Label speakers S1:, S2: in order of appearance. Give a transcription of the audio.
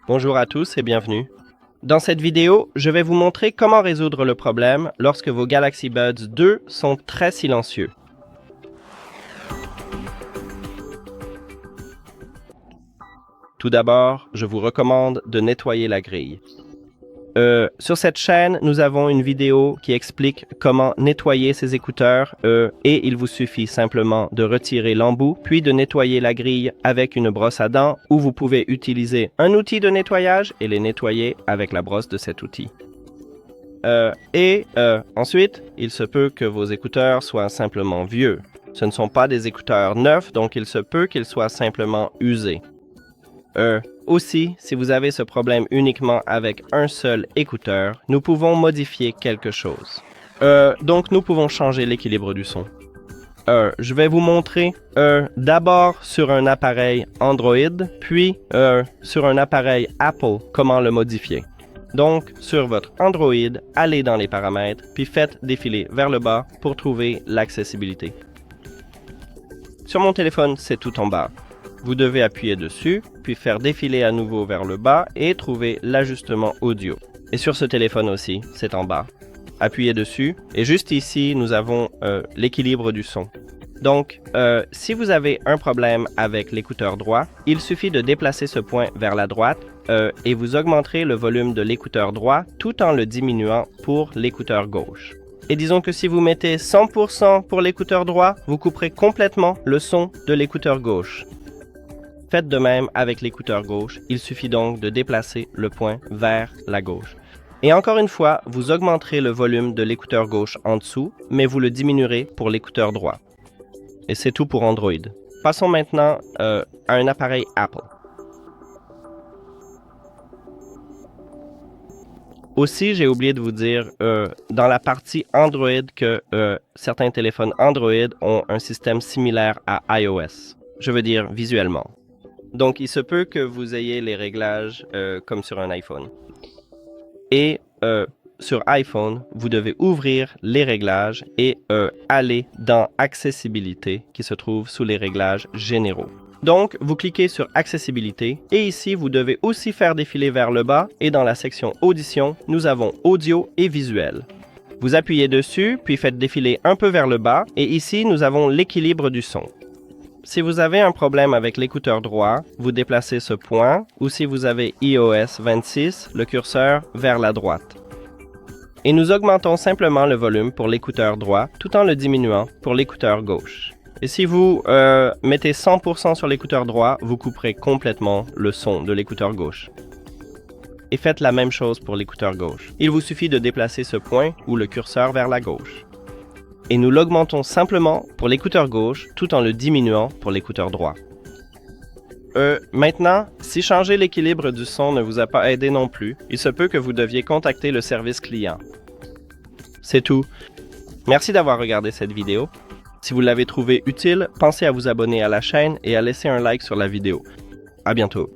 S1: Bonjour à tous et bienvenue. Dans cette vidéo, je vais vous montrer comment résoudre le problème lorsque vos Galaxy Buds 2 sont très silencieux. Tout d'abord, je vous recommande de nettoyer la grille. Sur cette chaîne, nous avons une vidéo qui explique comment nettoyer ces écouteurs et il vous suffit simplement de retirer l'embout puis de nettoyer la grille avec une brosse à dents ou vous pouvez utiliser un outil de nettoyage et les nettoyer avec la brosse de cet outil. Ensuite, il se peut que vos écouteurs soient simplement vieux. Ce ne sont pas des écouteurs neufs, donc il se peut qu'ils soient simplement usés. Aussi, si vous avez ce problème uniquement avec un seul écouteur, nous pouvons modifier quelque chose. Donc, nous pouvons changer l'équilibre du son. Je vais vous montrer d'abord sur un appareil Android, puis sur un appareil Apple, comment le modifier. Donc, sur votre Android, allez dans les paramètres, puis faites défiler vers le bas pour trouver l'accessibilité. Sur mon téléphone, c'est tout en bas. Vous devez appuyer dessus, puis faire défiler à nouveau vers le bas et trouver l'ajustement audio. Et sur ce téléphone aussi, c'est en bas. Appuyez dessus et juste ici, nous avons l'équilibre du son. Donc, si vous avez un problème avec l'écouteur droit, il suffit de déplacer ce point vers la droite et vous augmenterez le volume de l'écouteur droit tout en le diminuant pour l'écouteur gauche. Et disons que si vous mettez 100% pour l'écouteur droit, vous couperez complètement le son de l'écouteur gauche. Faites de même avec l'écouteur gauche, il suffit donc de déplacer le point vers la gauche. Et encore une fois, vous augmenterez le volume de l'écouteur gauche en dessous, mais vous le diminuerez pour l'écouteur droit. Et c'est tout pour Android. Passons maintenant à un appareil Apple. Aussi, j'ai oublié de vous dire dans la partie Android que certains téléphones Android ont un système similaire à iOS. Je veux dire visuellement. Donc, il se peut que vous ayez les réglages comme sur un iPhone. Et sur iPhone, vous devez ouvrir les réglages et aller dans Accessibilité qui se trouve sous les réglages généraux. Donc, vous cliquez sur Accessibilité et ici, vous devez aussi faire défiler vers le bas et dans la section Audition, nous avons Audio et Visuel. Vous appuyez dessus, puis faites défiler un peu vers le bas et ici, nous avons l'équilibre du son. Si vous avez un problème avec l'écouteur droit, vous déplacez ce point, ou si vous avez iOS 26, le curseur vers la droite. Et nous augmentons simplement le volume pour l'écouteur droit, tout en le diminuant pour l'écouteur gauche. Et si vous mettez 100% sur l'écouteur droit, vous couperez complètement le son de l'écouteur gauche. Et faites la même chose pour l'écouteur gauche. Il vous suffit de déplacer ce point ou le curseur vers la gauche. Et nous l'augmentons simplement pour l'écouteur gauche tout en le diminuant pour l'écouteur droit. Maintenant, si changer l'équilibre du son ne vous a pas aidé non plus, il se peut que vous deviez contacter le service client. C'est tout. Merci d'avoir regardé cette vidéo. Si vous l'avez trouvée utile, pensez à vous abonner à la chaîne et à laisser un like sur la vidéo. À bientôt.